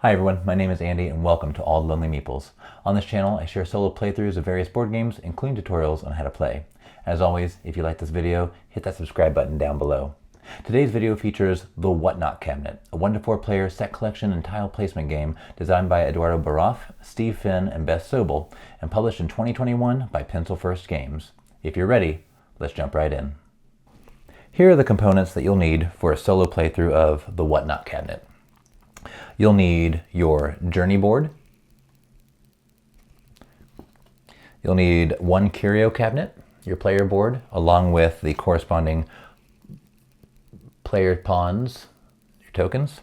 Hi everyone, my name is Andy and welcome to All Lonely Meeples. On this channel, I share solo playthroughs of various board games, including tutorials on how to play. As always, if you like this video, hit that subscribe button down below. Today's video features the Whatnot Cabinet, a 1 to 4 player set collection and tile placement game designed by Eduardo Baraf, Steve Finn, and Beth Sobel, and published in 2021 by Pencil First Games. If you're ready, let's jump right in. Here are the components that you'll need for a solo playthrough of the Whatnot Cabinet. You'll need your journey board. You'll need one curio cabinet, your player board, along with the corresponding player pawns, your tokens.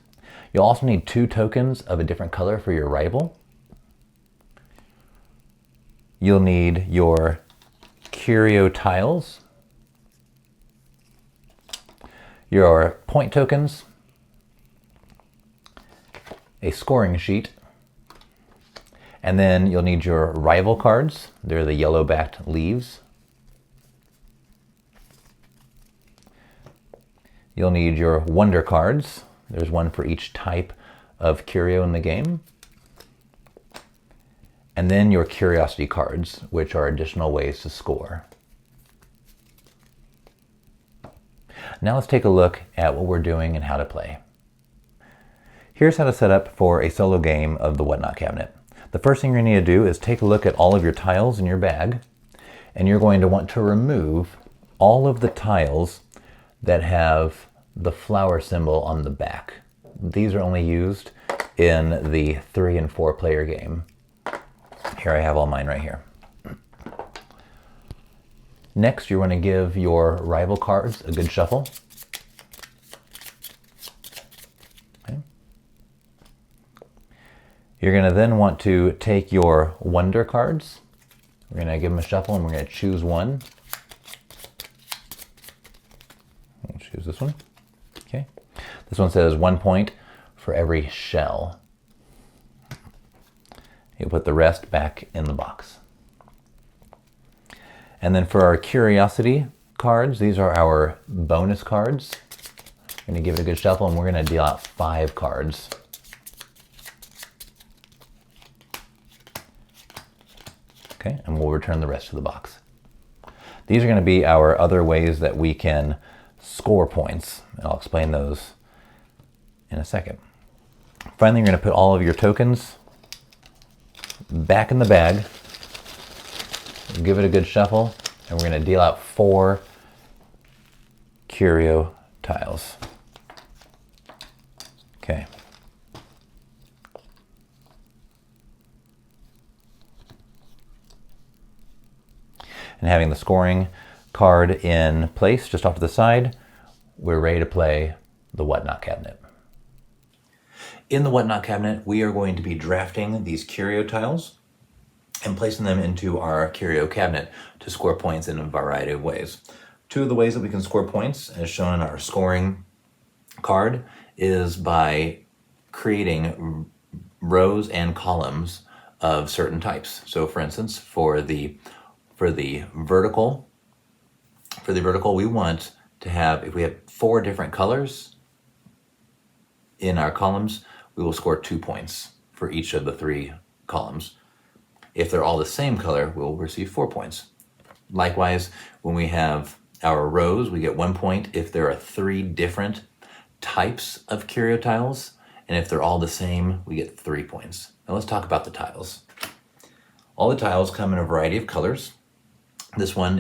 You'll also need 2 tokens of a different color for your rival. You'll need your curio tiles, your point tokens, a scoring sheet, and then you'll need your rival cards. They're the yellow-backed leaves. You'll need your wonder cards. There's one for each type of curio in the game. And then your curiosity cards, which are additional ways to score. Now let's take a look at what we're doing and how to play. Here's how to set up for a solo game of the Whatnot Cabinet. The first thing you're going to need to do is take a look at all of your tiles in your bag, and you're going to want to remove all of the tiles that have the flower symbol on the back. These are only used in the 3 and 4 player game. Here I have all mine right here. Next, you're going to give your rival cards a good shuffle. You're going to then want to take your wonder cards. We're going to give them a shuffle and we're going to choose one. I'll choose this one. Okay. This one says 1 point for every shell. You'll put the rest back in the box. And then for our curiosity cards, these are our bonus cards. We're going to give it a good shuffle and we're going to deal out 5 cards. Okay, and we'll return the rest to the box. These are going to be our other ways that we can score points. I'll explain those in a second. Finally, you're going to put all of your tokens back in the bag. Give it a good shuffle, and we're going to deal out 4 curio tiles. Okay. And having the scoring card in place just off to the side, we're ready to play the Whatnot Cabinet. In the Whatnot Cabinet, we are going to be drafting these curio tiles and placing them into our curio cabinet to score points in a variety of ways. 2 of the ways that we can score points, as shown in our scoring card, is by creating rows and columns of certain types. So for instance, for the vertical, we want to have, if we have 4 different colors in our columns, we will score 2 points for each of the 3 columns. If they're all the same color, we'll receive 4 points. Likewise, when we have our rows, we get 1 point if there are 3 different types of curio tiles, and if they're all the same, we get 3 points. Now let's talk about the tiles. All the tiles come in a variety of colors. This one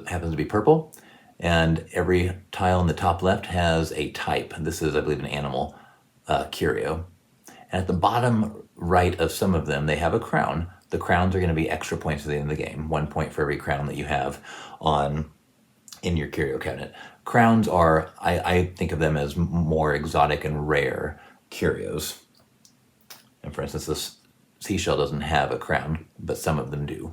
happens to be purple, and every tile in the top left has a type. This is, I believe, an animal curio. And at the bottom right of some of them, they have a crown. The crowns are going to be extra points at the end of the game. 1 point for every crown that you have in your curio cabinet. Crowns are, I think of them as more exotic and rare curios. And for instance, this seashell doesn't have a crown, but some of them do.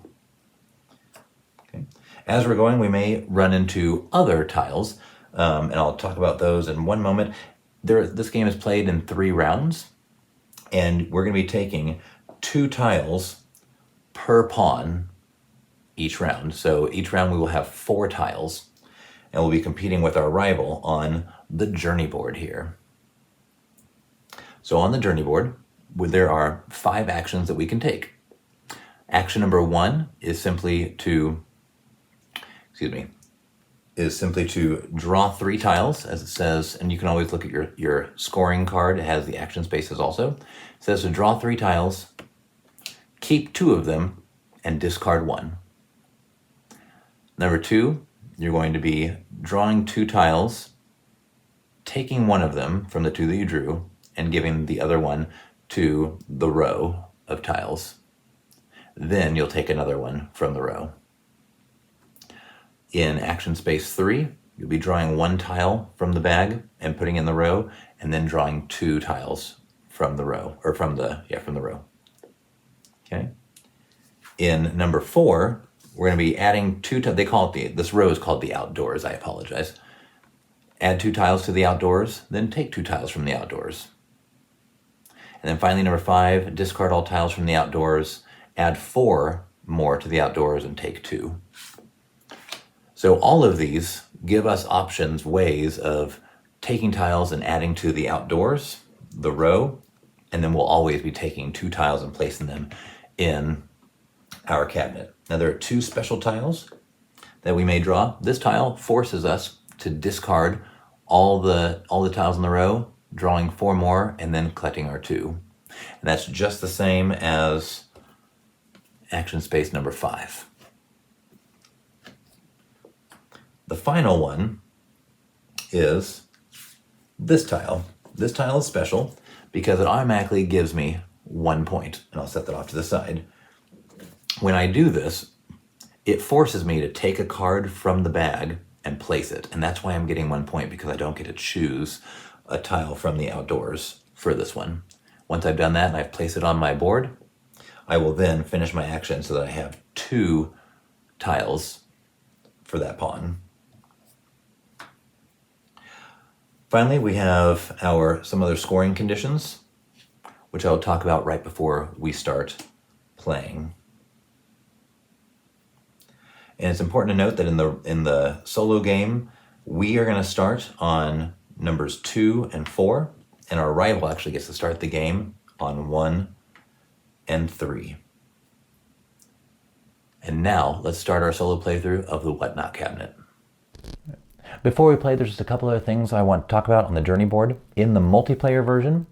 Okay. As we're going, we may run into other tiles, and I'll talk about those in one moment. This game is played in 3 rounds, and we're going to be taking 2 tiles per pawn each round. So each round we will have 4 tiles, and we'll be competing with our rival on the journey board here. So on the journey board, there are 5 actions that we can take. Action number 1 is simply to, draw 3 tiles, as it says, and you can always look at your scoring card. It has the action spaces also. It says to draw 3 tiles, keep 2 of them, and discard 1. Number 2, you're going to be drawing 2 tiles, taking 1 of them from the 2 that you drew, and giving the other one to the row of tiles. Then you'll take another one from the row. In action space 3, you'll be drawing 1 tile from the bag and putting in the row, and then drawing 2 tiles from the row, or from the row. Okay. In number 4, we're going to be adding 2 tiles. They call it this row is called the outdoors. I apologize. Add 2 tiles to the outdoors, then take 2 tiles from the outdoors. And then finally, number 5, discard all tiles from the outdoors, add 4 more to the outdoors, and take 2. So all of these give us options, ways of taking tiles and adding to the outdoors, the row, and then we'll always be taking 2 tiles and placing them in our cabinet. Now there are 2 special tiles that we may draw. This tile forces us to discard all the tiles in the row, drawing 4 more, and then collecting our 2. And that's just the same as action space number 5. The final one is this tile. This tile is special because it automatically gives me 1 point, and I'll set that off to the side. When I do this, it forces me to take a card from the bag and place it, and that's why I'm getting 1 point, because I don't get to choose a tile from the outdoors for this one. Once I've done that and I've placed it on my board, I will then finish my action so that I have 2 tiles for that pawn. Finally, we have some other scoring conditions, which I'll talk about right before we start playing. And it's important to note that in the solo game, we are going to start on numbers 2 and 4, and our rival actually gets to start the game on 1 and 3. And now, let's start our solo playthrough of the Whatnot cabinet. Before we play, there's just a couple other things I want to talk about on the journey board. In the multiplayer version,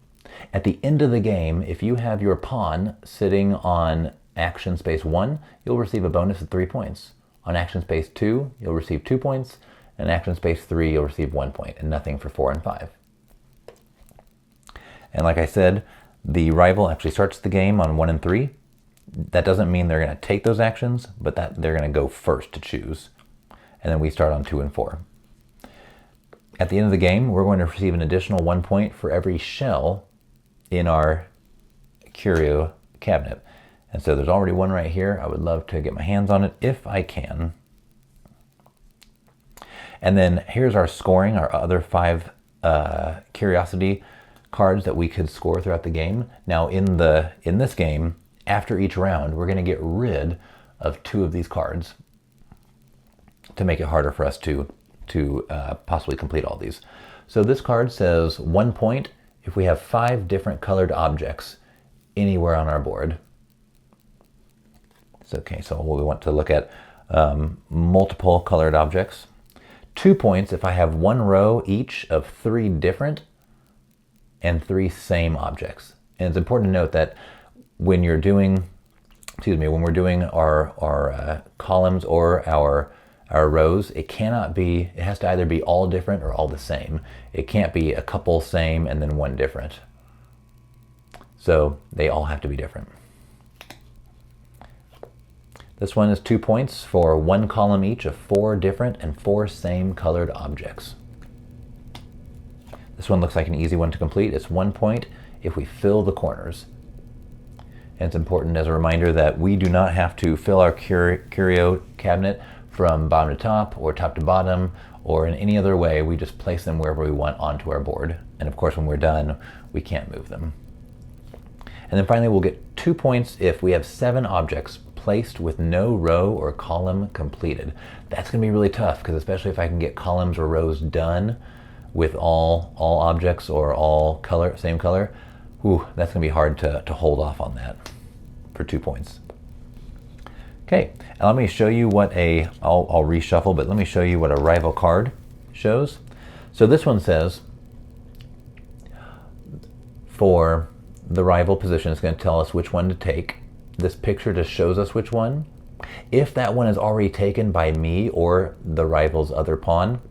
at the end of the game, if you have your pawn sitting on action space 1, you'll receive a bonus of 3 points. On action space 2, you'll receive 2 points, and action space 3, you'll receive 1 point, and nothing for 4 and 5. And like I said, the rival actually starts the game on 1 and 3. That doesn't mean they're going to take those actions, but that they're going to go first to choose. And then we start on 2 and 4. At the end of the game, we're going to receive an additional 1 point for every shell in our curio cabinet. And so there's already one right here. I would love to get my hands on it if I can. And then here's our scoring, our other 5 curiosity cards that we could score throughout the game. Now in this game, after each round, we're going to get rid of 2 of these cards to make it harder for us to possibly complete all these. So this card says 1 point if we have 5 different colored objects anywhere on our board. It's okay, so we want to look at multiple colored objects. 2 points if I have 1 row each of 3 different and 3 same objects. And it's important to note that when we're doing our columns or our rows, it has to either be all different or all the same. It can't be a couple same and then 1 different. So they all have to be different. This one is 2 points for 1 column each of 4 different and 4 same colored objects. This one looks like an easy one to complete. It's 1 point if we fill the corners. And it's important as a reminder that we do not have to fill our curio cabinet from bottom to top or top to bottom or in any other way. We just place them wherever we want onto our board. And of course, when we're done, we can't move them. And then finally, we'll get 2 points if we have 7 objects placed with no row or column completed. That's going to be really tough, because especially if I can get columns or rows done with all objects or all same color, Ooh, that's going to be hard to hold off on that for 2 points. Okay, and let me show you what I'll reshuffle, but let me show you what a rival card shows. So this one says, for the rival position, it's going to tell us which one to take. This picture just shows us which one. If that one is already taken by me or the rival's other pawn,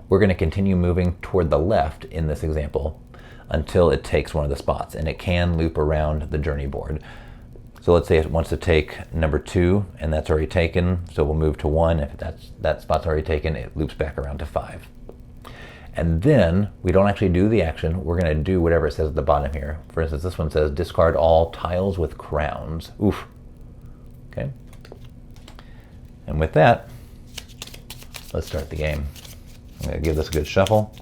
we're going to continue moving toward the left in this example until it takes one of the spots, and it can loop around the journey board. So let's say it wants to take number 2, and that's already taken, so we'll move to 1. If that spot's already taken, it loops back around to 5. And then we don't actually do the action. We're going to do whatever it says at the bottom here. For instance, this one says discard all tiles with crowns. Oof. Okay. And with that, let's start the game. I'm going to give this a good shuffle.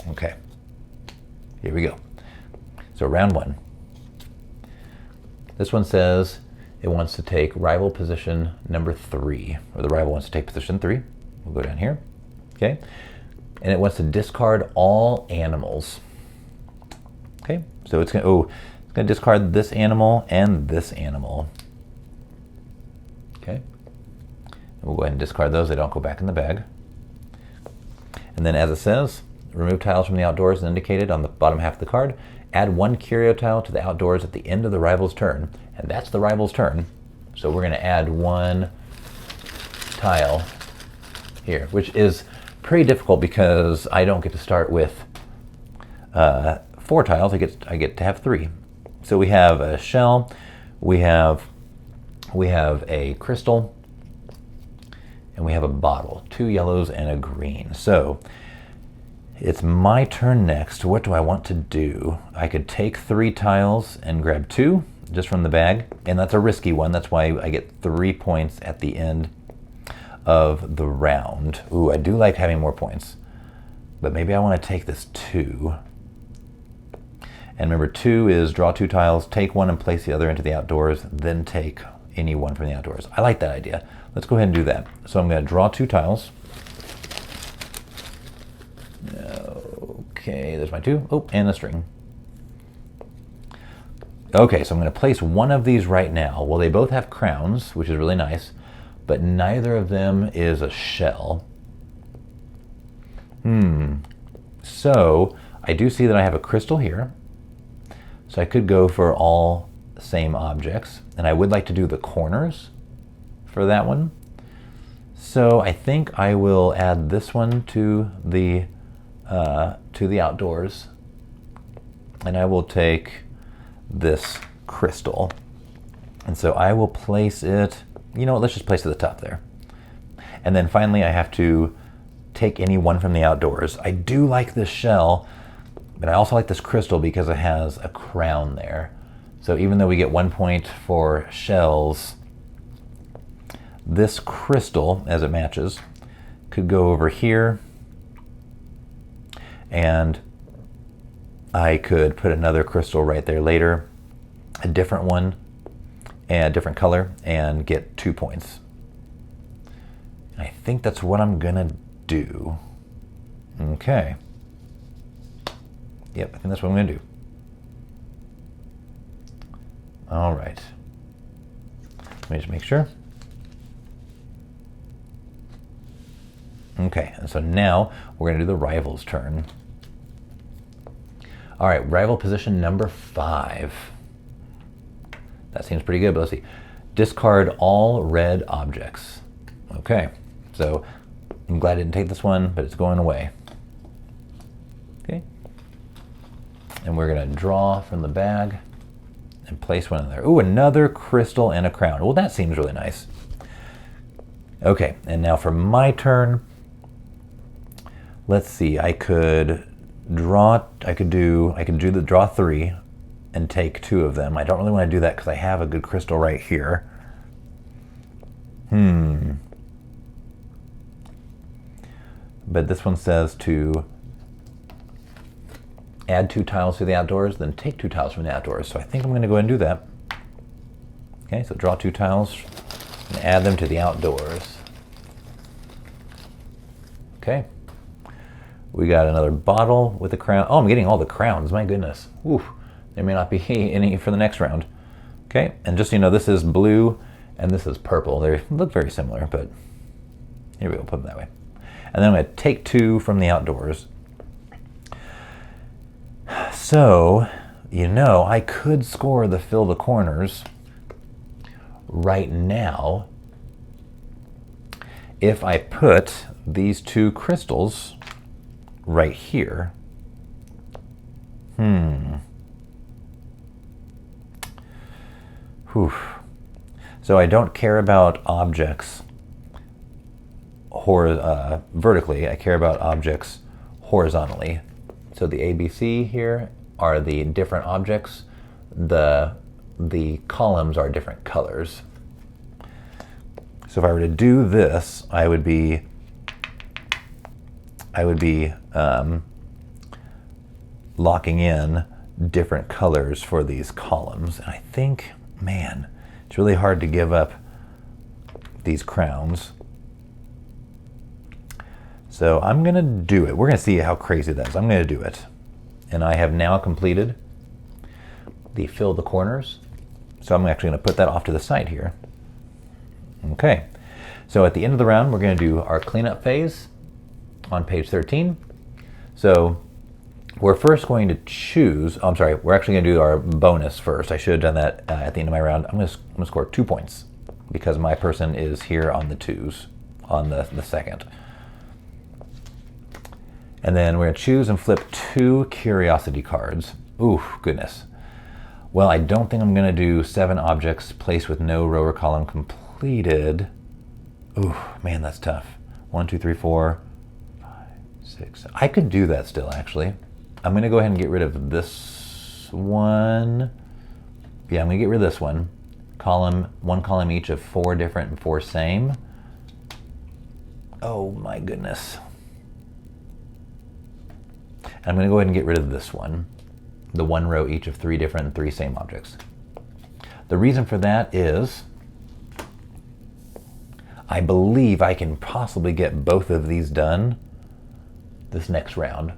Okay. Here we go. So round 1. This one says it wants to take rival position number 3, or the rival wants to take position 3. We'll go down here, okay? And it wants to discard all animals. Okay, so it's gonna discard this animal and this animal. Okay, and we'll go ahead and discard those. They don't go back in the bag. And then as it says, remove tiles from the outdoors as indicated on the bottom half of the card. Add 1 curio tile to the outdoors at the end of the rival's turn. And that's the rival's turn. So we're going to add 1 tile here, which is pretty difficult because I don't get to start with 4 tiles. I get to have 3. So we have a shell, we have a crystal, and we have a bottle. 2 yellows and a green. So it's my turn next. What do I want to do? I could take 3 tiles and grab 2 just from the bag, and that's a risky one. That's why I get 3 points at the end of the round. Ooh, I do like having more points, but maybe I want to take this 2. And remember, 2 is draw 2 tiles, take 1 and place the other into the outdoors, then take any one from the outdoors. I like that idea. Let's go ahead and do that. So I'm going to draw 2 tiles. Okay, there's my 2. Oh, and a string. Okay, so I'm going to place one of these right now. Well, they both have crowns, which is really nice, but neither of them is a shell. So I do see that I have a crystal here. So I could go for all same objects, and I would like to do the corners for that one. So I think I will add this one to the outdoors, and I will take this crystal, and so I will place it, you know what, let's just place it at the top there. And then finally I have to take any one from the outdoors. I do like this shell, but I also like this crystal because it has a crown there. So even though we get 1 point for shells, this crystal, as it matches, could go over here, and I could put another crystal right there later, a different one, and a different color, and get 2 points. I think that's what I'm gonna do. Okay. Yep, I think that's what I'm gonna do. All right. Let me just make sure. Okay, and so now we're gonna do the rival's turn. All right, rival position number 5. That seems pretty good, but let's see. Discard all red objects. Okay, so I'm glad I didn't take this one, but it's going away. Okay, and we're gonna draw from the bag and place one in there. Ooh, another crystal and a crown. Well, that seems really nice. Okay, and now for my turn, let's see, I could do the draw 3 and take 2 of them. I don't really want to do that because I have a good crystal right here. But this one says to add 2 tiles to the outdoors, then take 2 tiles from the outdoors. So I think I'm going to go ahead and do that. Okay, so draw 2 tiles and add them to the outdoors. Okay. We got another bottle with a crown. Oh, I'm getting all the crowns. My goodness. Oof. There may not be any for the next round. Okay, and just so you know, this is blue and this is purple. They look very similar, but here we go, put them that way. And then I'm going to take 2 from the outdoors. So, you know, I could score the fill the corners right now if I put these 2 crystals right here. Whew. So I don't care about objects vertically, I care about objects horizontally. So the ABC here are the different objects. The columns are different colors. So if I were to do this, I would be locking in different colors for these columns. And I think, man, it's really hard to give up these crowns. So I'm gonna do it. We're gonna see how crazy that is. I'm gonna do it. And I have now completed the fill the corners. So I'm actually gonna put that off to the side here. Okay, so at the end of the round, we're gonna do our cleanup phase on page 13. So we're first going to choose, oh, I'm sorry, we're actually gonna do our bonus first. I should have done that at the end of my round. I'm gonna score 2 points because my person is here on the 2s, on the second. And then we're going to choose and flip 2 curiosity cards. Ooh, goodness. Well, I don't think I'm going to do 7 objects placed with no row or column completed. Ooh, man, that's tough. 1, 2, 3, 4, 5, 6. I could do that still, actually. I'm going to go ahead and get rid of this one. Yeah, I'm going to get rid of this one. One column each of 4 different and 4 same. Oh, my goodness. I'm going to go ahead and get rid of this one, the 1 row each of 3 different and 3 same objects. The reason for that is I believe I can possibly get both of these done this next round.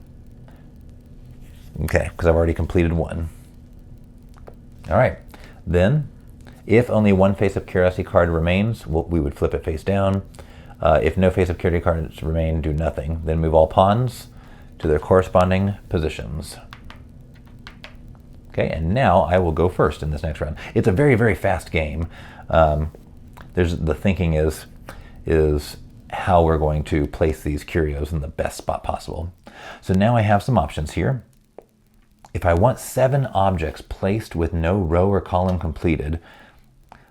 Okay, because I've already completed 1. All right, then if only 1 face-up curiosity card remains, we would flip it face down. If no face-up curiosity cards remain, do nothing. Then move all pawns to their corresponding positions. Okay, and now I will go first in this next round. It's a very, very fast game. The thinking is how we're going to place these curios in the best spot possible. So now I have some options here. If I want 7 objects placed with no row or column completed,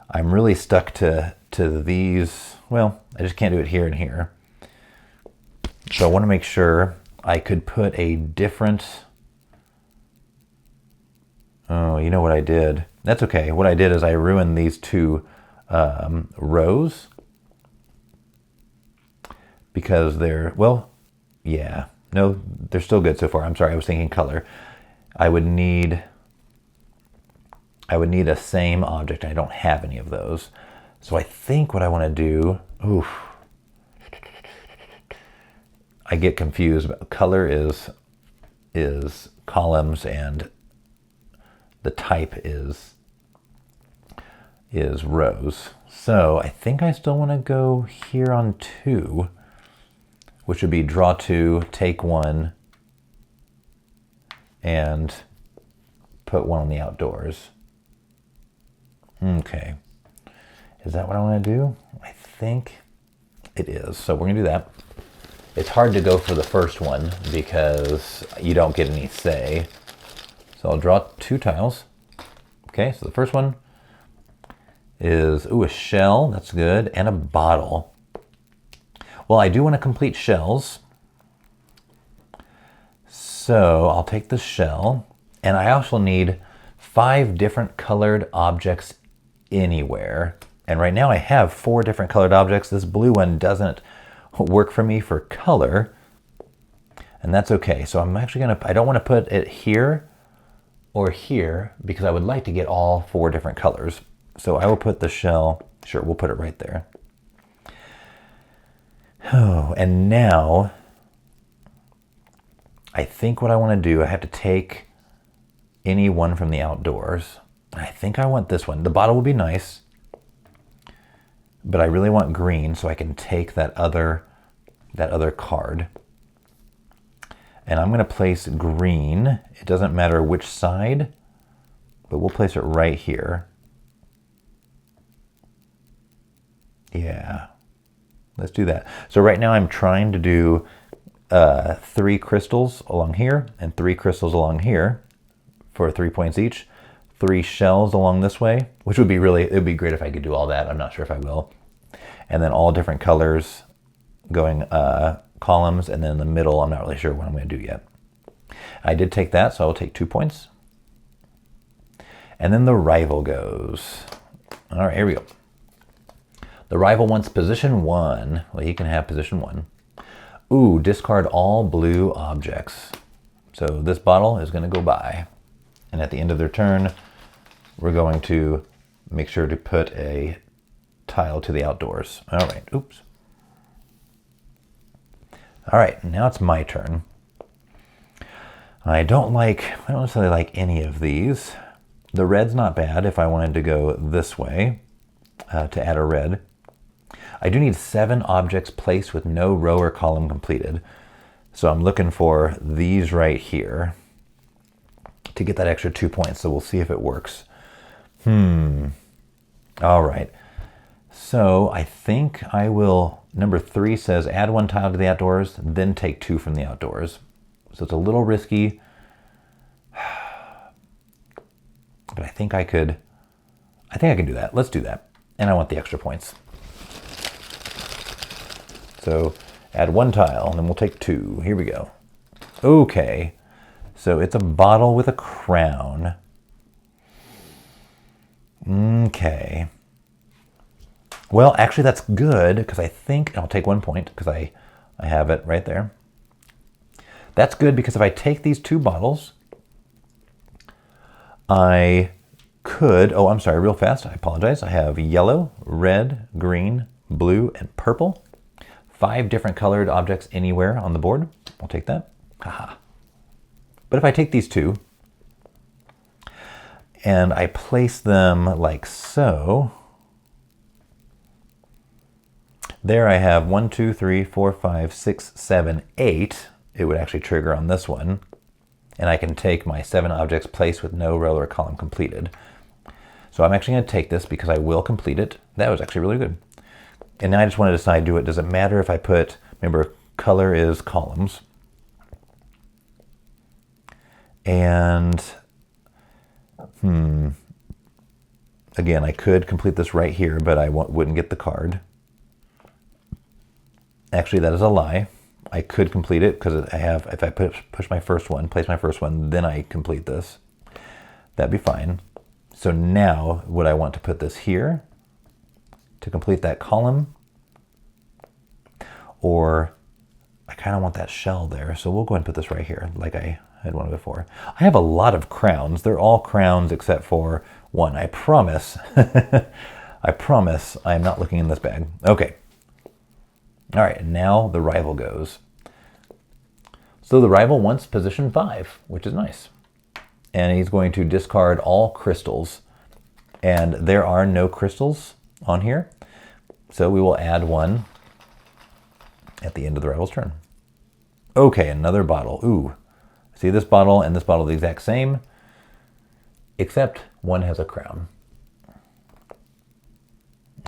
I'm really stuck to these. Well, I just can't do it here and here. So I want to make sure I could put a different, oh, you know what I did? That's okay. What I did is I ruined these 2 rows because they're, well, yeah, no, they're still good so far. I'm sorry, I was thinking color. I would need a same object. I don't have any of those. So I think what I want to do, oof, I get confused. Color is columns and the type is rows. So I think I still want to go here on 2, which would be draw 2, take 1, and put 1 on the outdoors. Okay. Is that what I want to do? I think it is. So we're going to do that. It's hard to go for the first one because you don't get any say. So I'll draw 2 tiles. Okay, so the first one is, ooh, a shell. That's good. And a bottle. Well, I do want to complete shells. So I'll take the shell. And I also need 5 different colored objects anywhere. And right now I have 4 different colored objects. This blue one doesn't work for me for color, and that's okay. So I'm actually I don't want to put it here or here because I would like to get all 4 different colors. So I will put the shell, sure, we'll put it right there. Oh, and now I think what I want to do, I have to take any one from the outdoors. I think I want this one. The bottle would be nice, but I really want green so I can take that other card. And I'm going to place green. It doesn't matter which side, but we'll place it right here. Yeah, let's do that. So right now I'm trying to do 3 crystals along here and 3 crystals along here for 3 points each. 3 shells along this way, which would be it would be great if I could do all that. I'm not sure if I will. And then all different colors going columns, and then in the middle, I'm not really sure what I'm going to do yet. I did take that, so I'll take 2 points. And then the rival goes. All right, here we go. The rival wants position 1. Well, he can have position 1. Ooh, discard all blue objects. So this bottle is going to go by. And at the end of their turn, we're going to make sure to put a tile to the outdoors. All right, oops. All right, now it's my turn. I don't necessarily like any of these. The red's not bad if I wanted to go this way to add a red. I do need 7 objects placed with no row or column completed. So I'm looking for these right here to get that extra 2 points. So we'll see if it works. All right. So I think I will, number 3 says add 1 tile to the outdoors, then take 2 from the outdoors. So it's a little risky, but I think I can do that. Let's do that. And I want the extra points. So add 1 tile, and then we'll take 2. Here we go. Okay. So it's a bottle with a crown. Okay. Well, actually that's good, because I think I'll take 1 point because I have it right there. That's good because if I take these 2 bottles, I could, oh, I'm sorry, real fast, I apologize. I have yellow, red, green, blue, and purple. 5 different colored objects anywhere on the board. I'll take that. Haha. But if I take these 2 and I place them like so, there I have 1, 2, 3, 4, 5, 6, 7, 8. It would actually trigger on this one. And I can take my 7 objects placed with no row or column completed. So I'm actually going to take this because I will complete it. That was actually really good. And now I just want to decide, does it matter if I put, remember, color is columns. And, again, I could complete this right here, but I wouldn't get the card. Actually, that is a lie. I could complete it because if I push my first one, place my first one, then I complete this. That'd be fine. So now, would I want to put this here to complete that column? Or I kind of want that shell there, so we'll go ahead and put this right here, like I had one before. I have a lot of crowns. They're all crowns except for one. I promise. I promise I am not looking in this bag. Okay. All right, now the rival goes. So the rival wants position 5, which is nice. And he's going to discard all crystals. And there are no crystals on here. So we will add 1 at the end of the rival's turn. Okay, another bottle. Ooh, see this bottle and this bottle are the exact same, except one has a crown.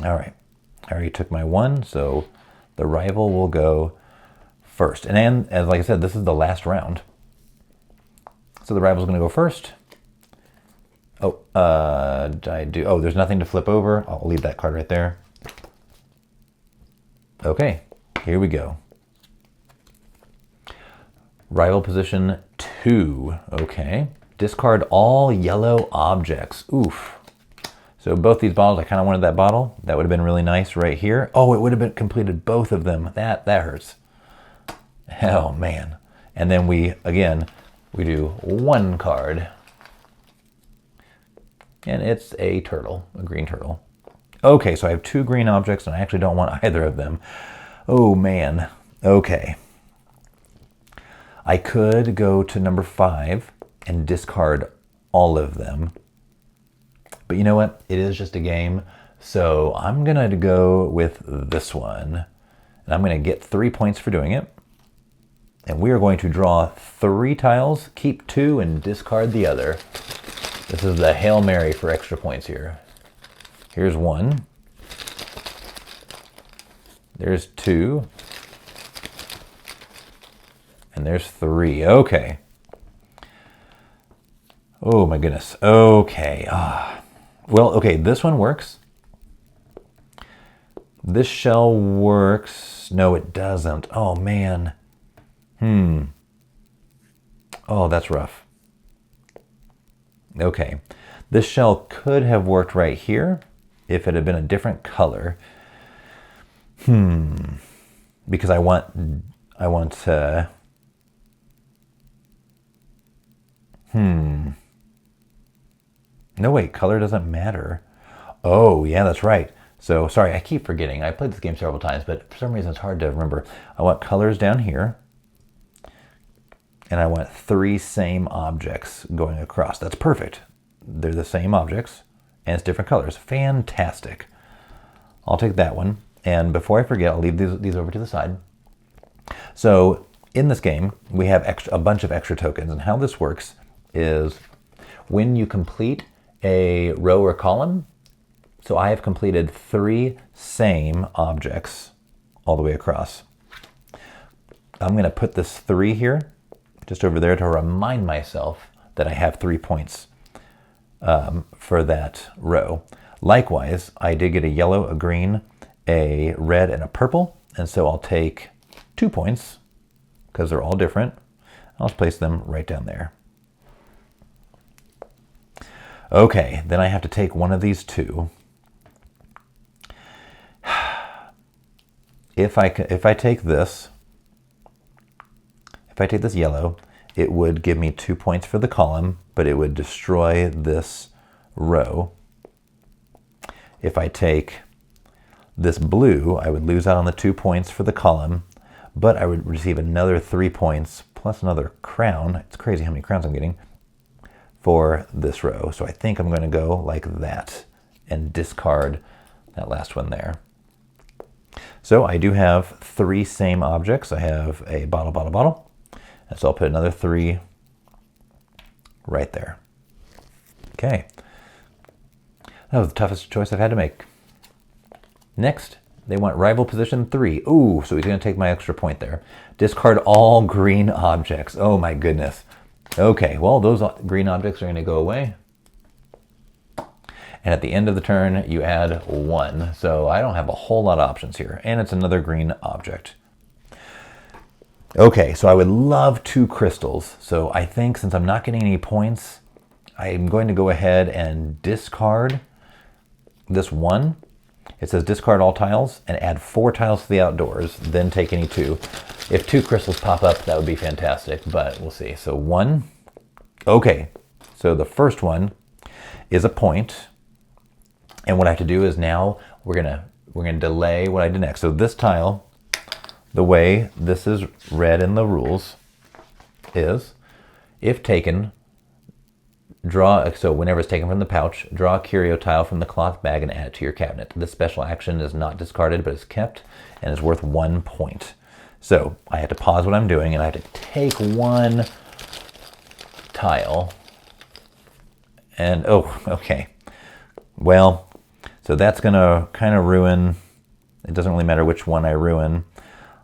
All right, I already took my 1, so the rival will go first. And then, as like I said, this is the last round. So the rival's going to go first. Oh, there's nothing to flip over. I'll leave that card right there. Okay, here we go. Rival position 2. Okay. Discard all yellow objects. Oof. So both these bottles, I kind of wanted that bottle. That would have been really nice right here. Oh, it would have been completed both of them. That hurts. Oh, man. And then we do 1 card. And it's a turtle, a green turtle. Okay, so I have 2 green objects, and I actually don't want either of them. Oh, man. Okay. I could go to number 5 and discard all of them. But you know what? It is just a game. So I'm going to go with this one. And I'm going to get 3 points for doing it. And we are going to draw 3 tiles, keep 2, and discard the other. This is the Hail Mary for extra points here. Here's 1. There's 2. And there's 3. Okay. Oh my goodness. Okay. Well, okay, this one works. This shell works. No, it doesn't. Oh, man. Oh, that's rough. Okay. This shell could have worked right here if it had been a different color. Because I want No, wait, color doesn't matter. Oh, yeah, that's right. So, sorry, I keep forgetting. I played this game several times, but for some reason it's hard to remember. I want colors down here. And I want 3 same objects going across. That's perfect. They're the same objects, and it's different colors. Fantastic. I'll take that one. And before I forget, I'll leave these over to the side. So, in this game, we have a bunch of extra tokens. And how this works is when you complete a row or column, so I have completed 3 same objects all the way across. I'm going to put this 3 here, just over there, to remind myself that I have 3 points for that row. Likewise, I did get a yellow, a green, a red, and a purple, and so I'll take 2 points because they're all different. I'll just place them right down there. Okay, then I have to take one of these 2. If I take this yellow, it would give me 2 points for the column, but it would destroy this row. If I take this blue, I would lose out on the 2 points for the column, but I would receive another 3 points plus another crown. It's crazy how many crowns I'm getting for this row. So I think I'm going to go like that and discard that last one there. So I do have 3 same objects. I have a bottle, bottle, bottle. And so I'll put another 3 right there. Okay. That was the toughest choice I've had to make. Next, they want rival position 3. Ooh, so he's going to take my extra point there. Discard all green objects. Oh my goodness. Okay, well, those green objects are going to go away. And at the end of the turn, you add 1. So I don't have a whole lot of options here. And it's another green object. Okay, so I would love 2 crystals. So I think since I'm not getting any points, I'm going to go ahead and discard this 1. It says discard all tiles and add 4 tiles to the outdoors, then take any 2. If 2 crystals pop up, that would be fantastic, but we'll see. So 1. Okay, so the first one is a point. And what I have to do is now we're gonna delay what I did next. So this tile, the way this is read in the rules is, if taken, so whenever it's taken from the pouch, draw a curio tile from the cloth bag and add it to your cabinet. This special action is not discarded, but is kept and is worth 1 point. So I have to pause what I'm doing and I have to take 1 tile. And, oh, okay. Well, so that's going to kind of ruin, it doesn't really matter which one I ruin.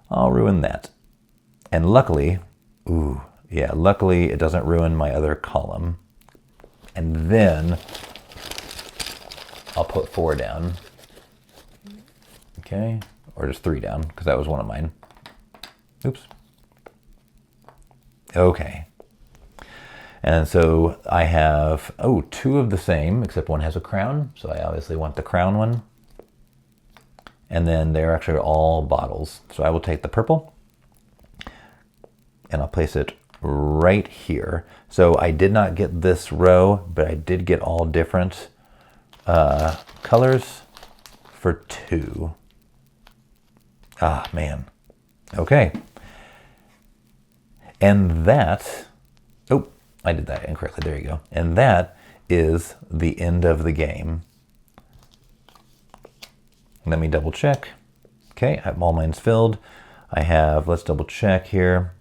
I'll ruin that. And luckily, luckily it doesn't ruin my other column. And then I'll put 4 down. Okay, or just 3 down, because that was one of mine. Oops. Okay. And so I have, 2 of the same, except one has a crown. So I obviously want the crown one. And then they're actually all bottles. So I will take the purple and I'll place it right here. So I did not get this row, but I did get all different colors for 2. Ah, man. Okay. And that, oh, I did that incorrectly. There you go. And that is the end of the game. Let me double check. Okay, I have all mines filled. I have, let's double check here.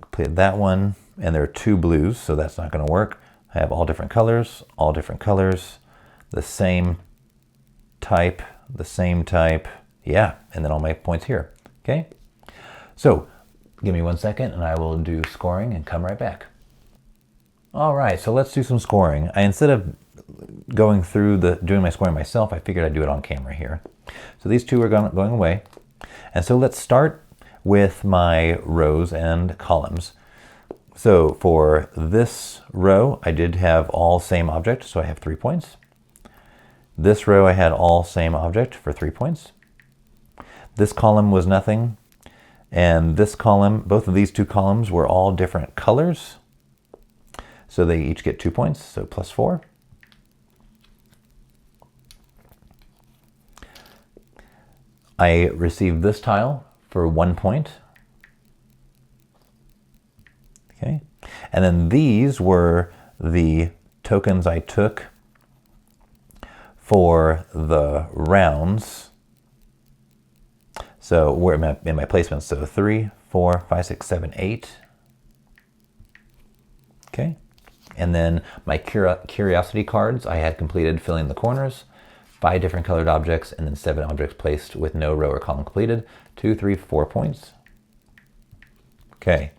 Completed that one, and there are 2 blues, so that's not going to work. I have all different colors, the same type, yeah, and then all my points here, okay? So, give me 1 second and I will do scoring and come right back. All right, so let's do some scoring. Instead of going through doing my scoring myself, I figured I'd do it on camera here. So these 2 are going away. And so let's start with my rows and columns. So for this row, I did have all same object, so I have 3 points. This row I had all same object for 3 points. This column was nothing. And this column, both of these 2 columns were all different colors. So they each get 2 points, so plus 4. I received this tile for 1 point. Okay. And then these were the tokens I took for the rounds. So we're in my placements. So 3, 4, 5, 6, 7, 8. Okay. And then my curiosity cards I had completed filling the corners. 5 different colored objects, and then 7 objects placed with no row or column completed. 2, 3, 4 points. Okay.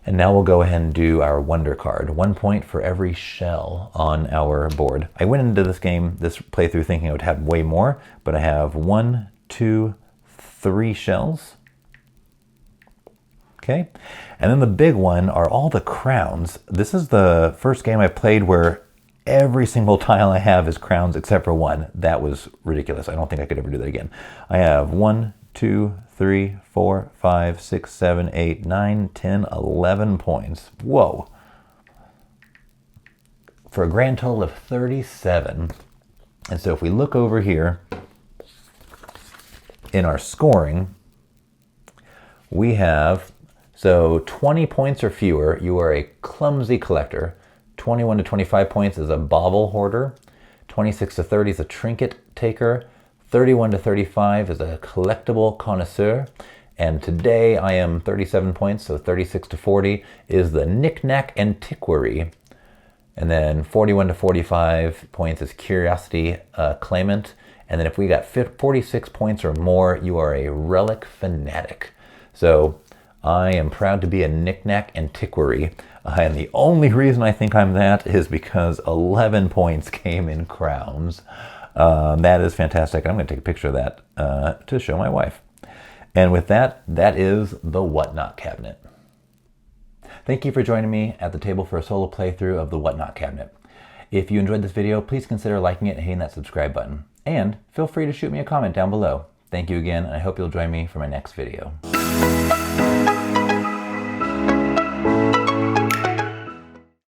And now we'll go ahead and do our wonder card. 1 point for every shell on our board. I went into this playthrough thinking I would have way more, but I have 1, 2, 3 shells. Okay. And then the big one are all the crowns. This is the first game I played where every single tile I have is crowns except for 1. That was ridiculous. I don't think I could ever do that again. I have 1, 2, 3, 4, 5, 6, 7, 8, 9, 10, 11 points. Whoa. For a grand total of 37. And so if we look over here in our scoring, we have, so 20 points or fewer, you are a clumsy collector. 21 to 25 points is a bauble hoarder. 26 to 30 is a trinket taker. 31 to 35 is a collectible connoisseur. And today I am 37 points, so 36 to 40 is the knick-knack antiquary. And then 41 to 45 points is curiosity claimant. And then if we got 46 points or more, you are a relic fanatic. So I am proud to be a knick-knack antiquary. And the only reason I think I'm that is because 11 points came in crowns. That is fantastic. I'm going to take a picture of that to show my wife. And with that, that is the Whatnot cabinet. Thank you for joining me at the table for a solo playthrough of the Whatnot cabinet. If you enjoyed this video, please consider liking it and hitting that subscribe button. And feel free to shoot me a comment down below. Thank you again, and I hope you'll join me for my next video.